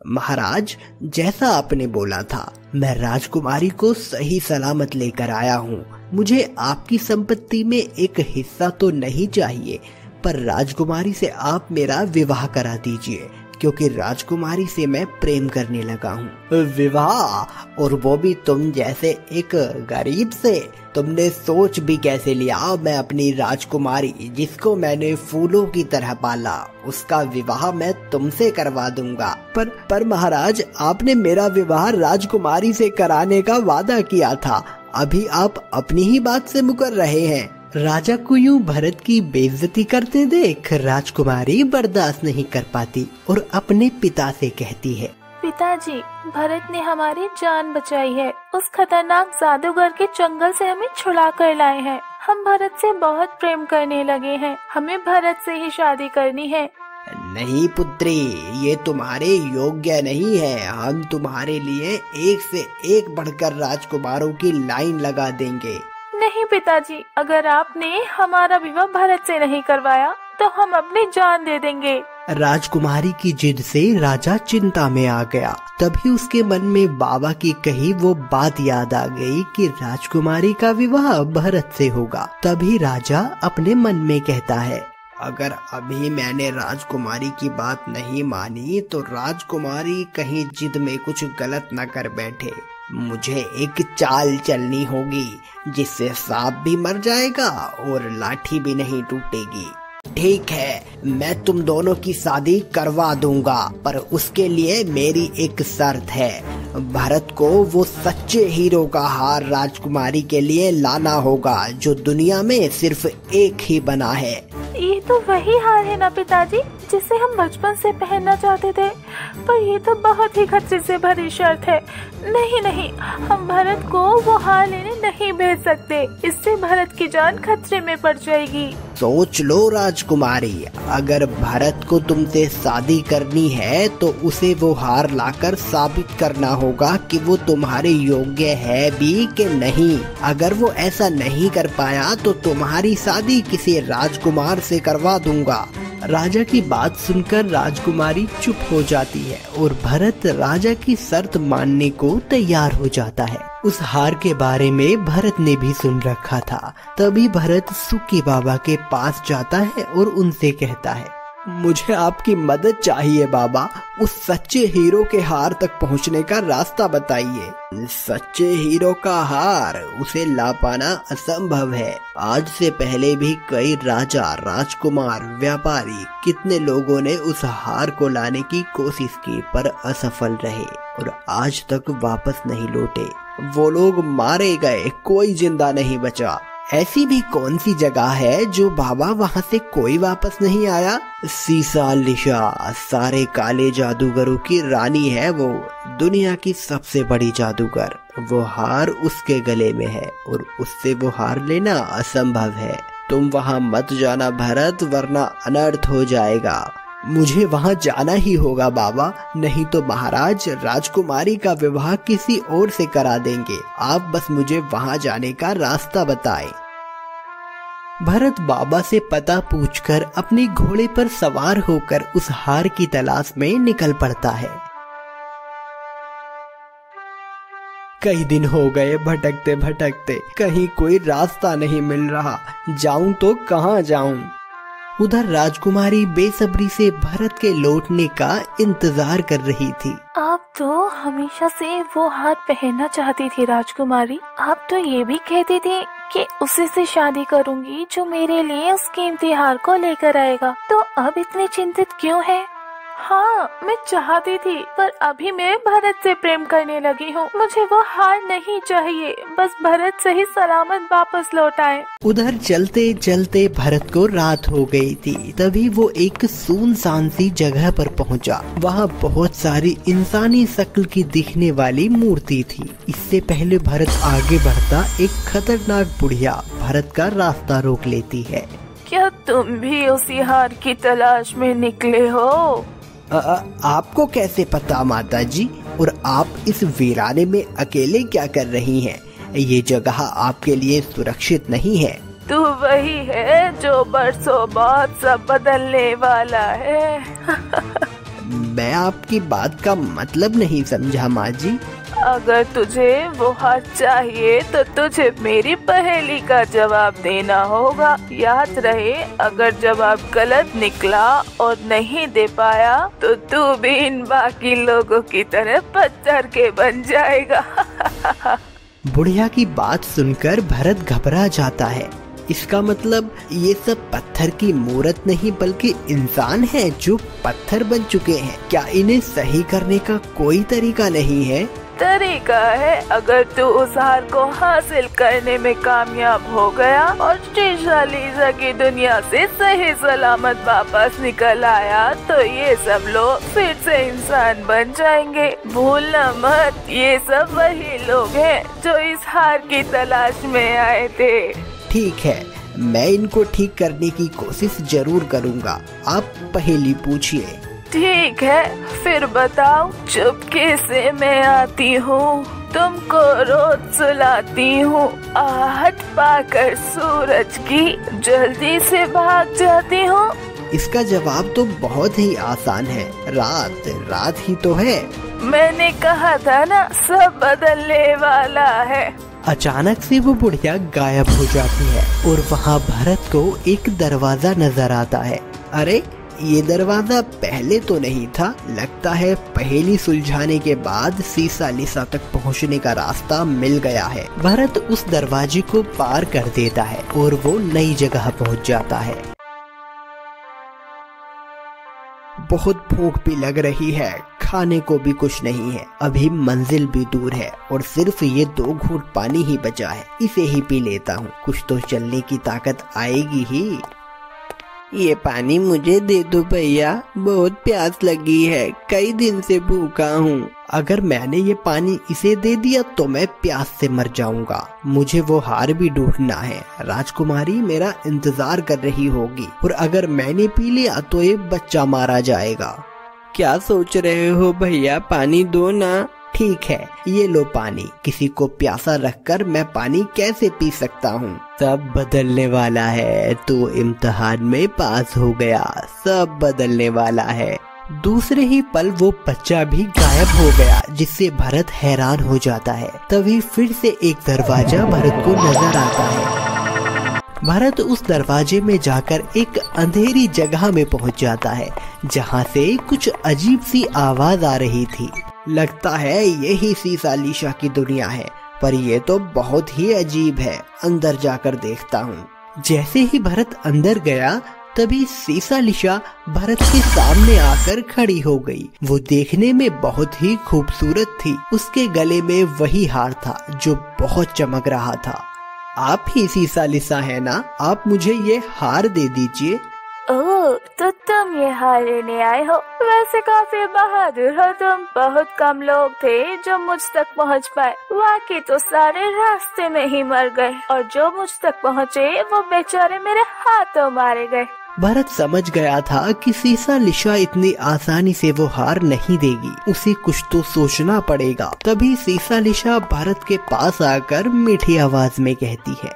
महाराज, जैसा आपने बोला था, मैं राजकुमारी को सही सलामत लेकर आया हूँ। मुझे आपकी संपत्ति में एक हिस्सा तो नहीं चाहिए, पर राजकुमारी से आप मेरा विवाह करा दीजिए, क्योंकि राजकुमारी से मैं प्रेम करने लगा हूँ। विवाह? और वो भी तुम जैसे एक गरीब से? तुमने सोच भी कैसे लिया मैं अपनी राजकुमारी, जिसको मैंने फूलों की तरह पाला, उसका विवाह मैं तुमसे करवा दूंगा। पर महाराज, आपने मेरा विवाह राजकुमारी से कराने का वादा किया था, अभी आप अपनी ही बात से मुकर रहे हैं। राजा को यूं भरत की बेइज्जती करते देख राजकुमारी बर्दाश्त नहीं कर पाती और अपने पिता से कहती है, पिताजी, भरत ने हमारी जान बचाई है। उस खतरनाक जादूगर के जंगल से हमें छुड़ा कर लाए हैं। हम भरत से बहुत प्रेम करने लगे हैं। हमें भरत से ही शादी करनी है। नहीं पुत्री, ये तुम्हारे योग्य नहीं है। हम तुम्हारे लिए एक से एक बढ़कर राजकुमारों की लाइन लगा देंगे। नहीं पिताजी, अगर आपने हमारा विवाह भरत से नहीं करवाया तो हम अपनी जान दे देंगे। राजकुमारी की जिद से राजा चिंता में आ गया। तभी उसके मन में बाबा की कही वो बात याद आ गई कि राजकुमारी का विवाह भरत से होगा। तभी राजा अपने मन में कहता है, अगर अभी मैंने राजकुमारी की बात नहीं मानी तो राजकुमारी कहीं जिद में कुछ गलत न कर बैठे। मुझे एक चाल चलनी होगी जिससे सांप भी मर जाएगा और लाठी भी नहीं टूटेगी। ठीक है, मैं तुम दोनों की शादी करवा दूंगा, पर उसके लिए मेरी एक शर्त है। भरत को वो सच्चे हीरो का हार राजकुमारी के लिए लाना होगा जो दुनिया में सिर्फ एक ही बना है। ये तो वही हार है ना पिताजी, जिसे हम बचपन से पहनना चाहते थे, पर ये तो बहुत ही खतरे से भरी शर्त है। नहीं, हम भरत को वो हार लेने नहीं भेज सकते। इससे भरत की जान खतरे में पड़ जाएगी। सोच लो राजकुमारी, अगर भरत को तुमसे शादी करनी है तो उसे वो हार लाकर साबित करना होगा कि वो तुम्हारे योग्य है भी कि नहीं। अगर वो ऐसा नहीं कर पाया तो तुम्हारी शादी किसी राजकुमार से करवा दूंगा। राजा की बात सुनकर राजकुमारी चुप हो जाती है और भरत राजा की शर्त मानने को तैयार हो जाता है। उस हार के बारे में भरत ने भी सुन रखा था। तभी भरत सुक्की बाबा के पास जाता है और उनसे कहता है, मुझे आपकी मदद चाहिए बाबा। उस सच्चे हीरो के हार तक पहुंचने का रास्ता बताइए। सच्चे हीरो का हार, उसे ला पाना असंभव है। आज से पहले भी कई राजा, राजकुमार, व्यापारी, कितने लोगों ने उस हार को लाने की कोशिश की पर असफल रहे और आज तक वापस नहीं लौटे। वो लोग मारे गए, कोई जिंदा नहीं बचा। ऐसी भी कौन सी जगह है जो बाबा वहाँ से कोई वापस नहीं आया? सीसा लिशा सारे काले जादूगरों की रानी है। वो दुनिया की सबसे बड़ी जादूगर। वो हार उसके गले में है और उससे वो हार लेना असंभव है। तुम वहाँ मत जाना भरत, वरना अनर्थ हो जाएगा। मुझे वहाँ जाना ही होगा बाबा, नहीं तो महाराज राजकुमारी का विवाह किसी और से करा देंगे। आप बस मुझे वहाँ जाने का रास्ता बताएं। भरत बाबा से पता पूछकर अपने घोड़े पर सवार होकर उस हार की तलाश में निकल पड़ता है। कई दिन हो गए भटकते भटकते, कहीं कोई रास्ता नहीं मिल रहा। जाऊं तो कहाँ जाऊं? उधर राजकुमारी बेसब्री से भरत के लौटने का इंतजार कर रही थी। आप तो हमेशा से वो हार पहनना चाहती थी राजकुमारी। आप तो ये भी कहती थी कि उसी से शादी करूंगी जो मेरे लिए उस कीमती हार को लेकर आएगा। तो अब इतनी चिंतित क्यों है? हाँ, मैं चाहती थी, पर अभी मैं भरत से प्रेम करने लगी हूँ। मुझे वो हार नहीं चाहिए, बस भरत सही सलामत वापस लौट आए। उधर चलते चलते भरत को रात हो गई थी। तभी वो एक सुनसान सी जगह पर पहुंचा। वहाँ बहुत सारी इंसानी शक्ल की दिखने वाली मूर्ति थी। इससे पहले भरत आगे बढ़ता, एक खतरनाक बुढ़िया भरत का रास्ता रोक लेती है। क्या तुम भी उसी हार की तलाश में निकले हो? आपको कैसे पता माता जी? और आप इस वीराने में अकेले क्या कर रही हैं? ये जगह आपके लिए सुरक्षित नहीं है। तू वही है जो बरसों बाद सब बदलने वाला है। मैं आपकी बात का मतलब नहीं समझा माँ जी। अगर तुझे वो हार चाहिए तो तुझे मेरी पहेली का जवाब देना होगा। याद रहे, अगर जवाब गलत निकला और नहीं दे पाया तो तू भी इन बाकी लोगों की तरह पत्थर के बन जाएगा। बुढ़िया की बात सुनकर भरत घबरा जाता है। इसका मतलब ये सब पत्थर की मूरत नहीं बल्कि इंसान हैं जो पत्थर बन चुके हैं। क्या इन्हें सही करने का कोई तरीका नहीं है? तरीका है। अगर तू उस हार को हासिल करने में कामयाब हो गया और शीशा लीजा की दुनिया से सही सलामत वापस निकल आया तो ये सब लोग फिर से इंसान बन जाएंगे। भूलना मत, ये सब वही लोग हैं जो इस हार की तलाश में आए थे। ठीक है, मैं इनको ठीक करने की कोशिश जरूर करूँगा। आप पहेली पूछिए। ठीक है, फिर बताओ। चुपके से मैं आती हूँ, तुमको रोज सुलाती हूँ, आहट पाकर सूरज की जल्दी से भाग जाती हूँ। इसका जवाब तो बहुत ही आसान है। रात। रात ही तो है। मैंने कहा था ना, सब बदलने वाला है। अचानक से वो बुढ़िया गायब हो जाती है और वहाँ भरत को एक दरवाजा नजर आता है। अरे, ये दरवाजा पहले तो नहीं था। लगता है पहेली सुलझाने के बाद सीसा लिसा तक पहुंचने का रास्ता मिल गया है। भरत उस दरवाजे को पार कर देता है और वो नई जगह पहुंच जाता है। बहुत भूख भी लग रही है, खाने को भी कुछ नहीं है। अभी मंजिल भी दूर है और सिर्फ ये 2 घूंट पानी ही बचा है। इसे ही पी लेता हूँ, कुछ तो चलने की ताकत आएगी ही। ये पानी मुझे दे दो भैया, बहुत प्यास लगी है, कई दिन से भूखा हूँ। अगर मैंने ये पानी इसे दे दिया तो मैं प्यास से मर जाऊंगा। मुझे वो हार भी ढूंढना है। राजकुमारी मेरा इंतजार कर रही होगी और अगर मैंने पी लिया तो ये बच्चा मारा जाएगा। क्या सोच रहे हो भैया, पानी दो ना। ठीक है, ये लो पानी। किसी को प्यासा रखकर मैं पानी कैसे पी सकता हूँ? सब बदलने वाला है। तो इम्तिहान में पास हो गया, सब बदलने वाला है। दूसरे ही पल वो बच्चा भी गायब हो गया, जिससे भरत हैरान हो जाता है। तभी फिर से एक दरवाजा भरत को नजर आता है। भरत उस दरवाजे में जाकर एक अंधेरी जगह में पहुंच जाता है, जहां से कुछ अजीब सी आवाज आ रही थी। लगता है यही सीसा लीशा की दुनिया है, पर यह तो बहुत ही अजीब है। अंदर जाकर देखता हूँ। जैसे ही भरत अंदर गया तभी सीसा लिशा भरत के सामने आकर खड़ी हो गई। वो देखने में बहुत ही खूबसूरत थी। उसके गले में वही हार था जो बहुत चमक रहा था। आप ही सीसा लिशा है ना? आप मुझे ये हार दे दीजिए। ओह, तो तुम ये हार लेने आए हो। वैसे काफी बहादुर हो तुम। बहुत कम लोग थे जो मुझ तक पहुंच पाए। बाकी तो सारे रास्ते में ही मर गए और जो मुझ तक पहुंचे वो बेचारे मेरे हाथों मारे गए। भरत समझ गया था कि सीसा लिशा इतनी आसानी से वो हार नहीं देगी। उसे कुछ तो सोचना पड़ेगा। तभी सीसा लिशा भरत के पास आकर मीठी आवाज में कहती है,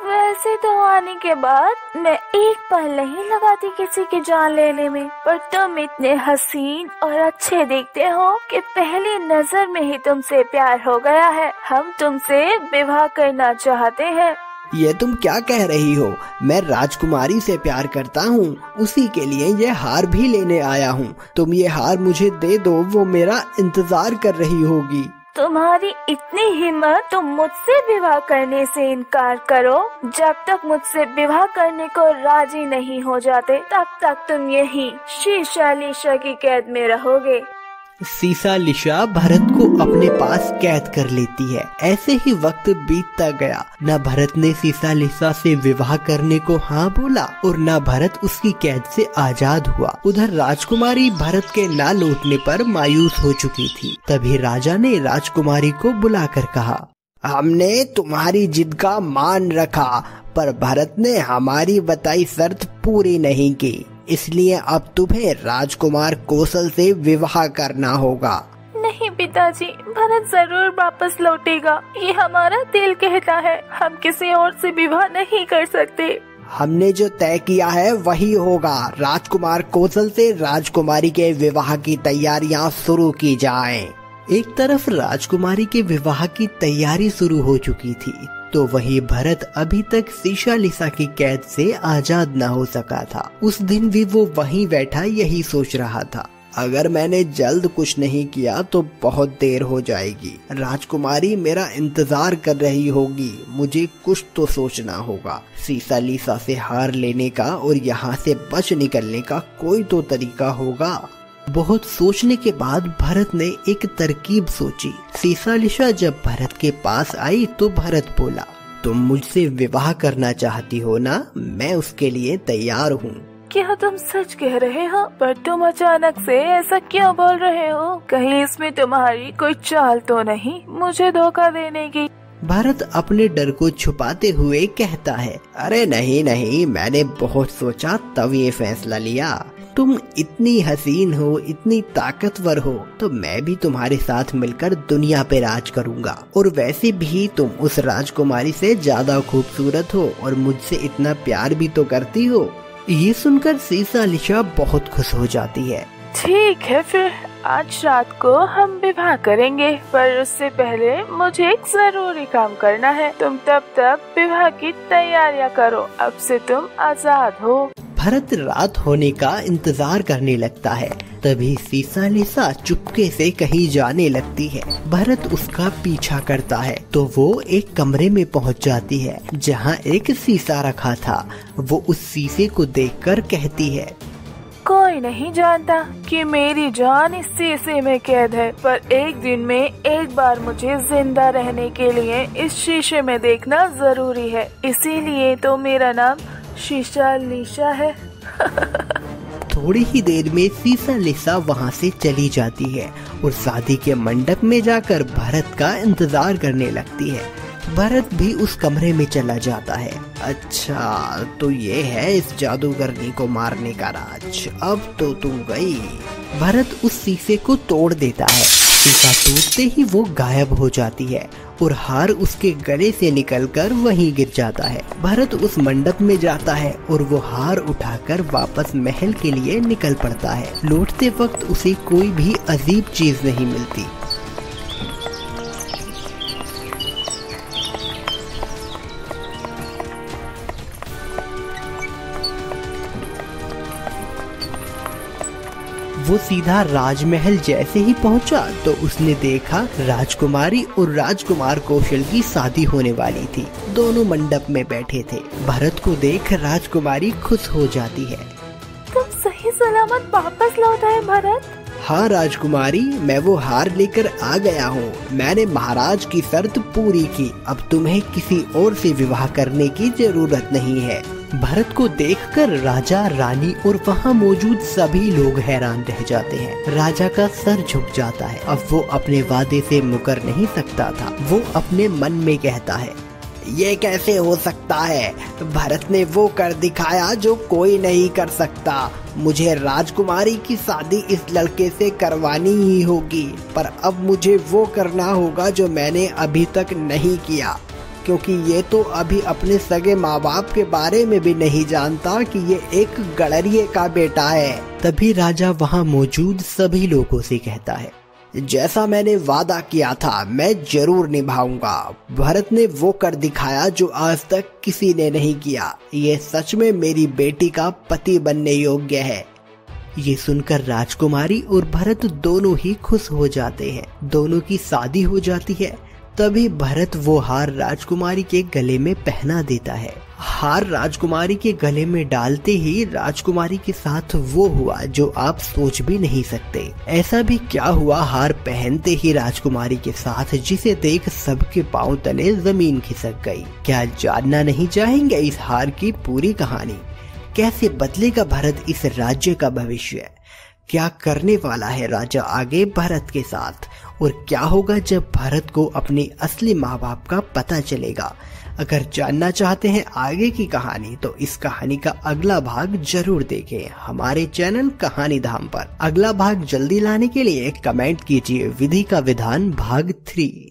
वैसे तो आने के बाद मैं एक पल नहीं लगाती किसी की जान लेने में, पर तुम इतने हसीन और अच्छे दिखते हो कि पहली नजर में ही तुमसे प्यार हो गया है। हम तुमसे विवाह करना चाहते हैं। ये तुम क्या कह रही हो? मैं राजकुमारी से प्यार करता हूँ, उसी के लिए ये हार भी लेने आया हूँ। तुम ये हार मुझे दे दो, वो मेरा इंतजार कर रही होगी। तुम्हारी इतनी हिम्मत, तुम मुझसे विवाह करने से इनकार करो। जब तक मुझसे विवाह करने को राजी नहीं हो जाते तब तक तुम यही शीशा लीशा की कैद में रहोगे। सीसा लिशा भरत को अपने पास कैद कर लेती है। ऐसे ही वक्त बीतता गया। न भरत ने सीसा लिशा से विवाह करने को हाँ बोला और न भरत उसकी कैद से आजाद हुआ। उधर राजकुमारी भरत के ना लौटने पर मायूस हो चुकी थी। तभी राजा ने राजकुमारी को बुलाकर कहा, हमने तुम्हारी जिद का मान रखा, पर भरत ने हमारी बताई शर्त पूरी नहीं की, इसलिए अब तुम्हें राजकुमार कौशल से विवाह करना होगा। नहीं पिताजी, भरत जरूर वापस लौटेगा। ये हमारा दिल कहता है, हम किसी और से विवाह नहीं कर सकते। हमने जो तय किया है वही होगा। राजकुमार कौशल से राजकुमारी के विवाह की तैयारियां शुरू की जाएं। एक तरफ राजकुमारी के विवाह की तैयारी शुरू हो चुकी थी, तो वहीं भरत अभी तक सीशालिसा की कैद से आजाद न हो सका था। उस दिन भी वो वहीं बैठा यही सोच रहा था, अगर मैंने जल्द कुछ नहीं किया तो बहुत देर हो जाएगी। राजकुमारी मेरा इंतजार कर रही होगी, मुझे कुछ तो सोचना होगा। सीशालिसा से हार लेने का और यहाँ से बच निकलने का कोई तो तरीका होगा। बहुत सोचने के बाद भरत ने एक तरकीब सोची। सीशालिसा जब भरत के पास आई तो भरत बोला, तुम मुझसे विवाह करना चाहती हो ना? मैं उसके लिए तैयार हूँ। क्या तुम सच कह रहे हो? पर तुम अचानक से ऐसा क्यों बोल रहे हो? कहीं इसमें तुम्हारी कोई चाल तो नहीं मुझे धोखा देने की? भरत अपने डर को छुपाते हुए कहता है, अरे नहीं नहीं, मैंने बहुत सोचा तब ये फैसला लिया। तुम इतनी हसीन हो, इतनी ताकतवर हो, तो मैं भी तुम्हारे साथ मिलकर दुनिया पे राज करूंगा। और वैसे भी तुम उस राजकुमारी से ज्यादा खूबसूरत हो और मुझसे इतना प्यार भी तो करती हो। ये सुनकर सीशालिसा बहुत खुश हो जाती है। ठीक है, फिर आज रात को हम विवाह करेंगे, पर उससे पहले मुझे एक जरूरी काम करना है। तुम तब तक विवाह की तैयारियां करो, अब से तुम आजाद हो। भरत रात होने का इंतजार करने लगता है। तभी सीशालिसा चुपके से कहीं जाने लगती है। भरत उसका पीछा करता है तो वो एक कमरे में पहुंच जाती है जहां एक शीशा रखा था। वो उस शीशे को देखकर कहती है, कोई नहीं जानता कि मेरी जान इस शीशे में कैद है, पर एक दिन में एक बार मुझे जिंदा रहने के लिए इस शीशे में देखना जरूरी है। इसीलिए तो मेरा नाम सीशालिसा है। थोड़ी ही देर में सीशालिसा वहाँ से चली जाती है और शादी के मंडप में जाकर भरत का इंतजार करने लगती है। भरत भी उस कमरे में चला जाता है। अच्छा, तो ये है इस जादूगरनी को मारने का राज। अब तो तुम गई। भरत उस शीशे को तोड़ देता है। शीशा टूटते ही वो गायब हो जाती है और हार उसके गले से निकलकर वहीं गिर जाता है। भरत उस मंडप में जाता है और वो हार उठाकर वापस महल के लिए निकल पड़ता है। लौटते वक्त उसे कोई भी अजीब चीज नहीं मिलती। वो सीधा राजमहल जैसे ही पहुंचा तो उसने देखा राजकुमारी और राजकुमार कौशल की शादी होने वाली थी। दोनों मंडप में बैठे थे। भरत को देख राजकुमारी खुश हो जाती है। तुम सही सलामत वापस लौट आए भरत। हाँ राजकुमारी, मैं वो हार लेकर आ गया हूँ। मैंने महाराज की शर्त पूरी की। अब तुम्हें किसी और से विवाह करने की जरूरत नहीं है। भरत को देखकर राजा, रानी और वहाँ मौजूद सभी लोग हैरान रह जाते हैं। राजा का सर झुक जाता है। अब वो अपने वादे से मुकर नहीं सकता था। वो अपने मन में कहता है, ये कैसे हो सकता है? भरत ने वो कर दिखाया जो कोई नहीं कर सकता। मुझे राजकुमारी की शादी इस लड़के से करवानी ही होगी, पर अब मुझे वो करना होगा जो मैंने अभी तक नहीं किया, क्योंकि ये तो अभी अपने सगे माँ बाप के बारे में भी नहीं जानता कि ये एक गड़रिये का बेटा है। तभी राजा वहाँ मौजूद सभी लोगों से कहता है, जैसा मैंने वादा किया था मैं जरूर निभाऊंगा। भरत ने वो कर दिखाया जो आज तक किसी ने नहीं किया। ये सच में मेरी बेटी का पति बनने योग्य है। ये सुनकर राजकुमारी और भरत दोनों ही खुश हो जाते हैं। दोनों की शादी हो जाती है। तभी भरत वो हार राजकुमारी के गले में पहना देता है। हार राजकुमारी के गले में डालते ही राजकुमारी के साथ वो हुआ जो आप सोच भी नहीं सकते। ऐसा भी क्या हुआ हार पहनते ही राजकुमारी के साथ, जिसे देख सबके पांव तले जमीन खिसक गई। क्या जानना नहीं चाहेंगे इस हार की पूरी कहानी? कैसे बदलेगा भरत इस राज्य का भविष्य? क्या करने वाला है राजा आगे भरत के साथ? और क्या होगा जब भरत को अपने असली माँ बाप का पता चलेगा? अगर जानना चाहते हैं आगे की कहानी तो इस कहानी का अगला भाग जरूर देखें हमारे चैनल कहानी धाम पर। अगला भाग जल्दी लाने के लिए कमेंट कीजिए विधि का विधान भाग 3।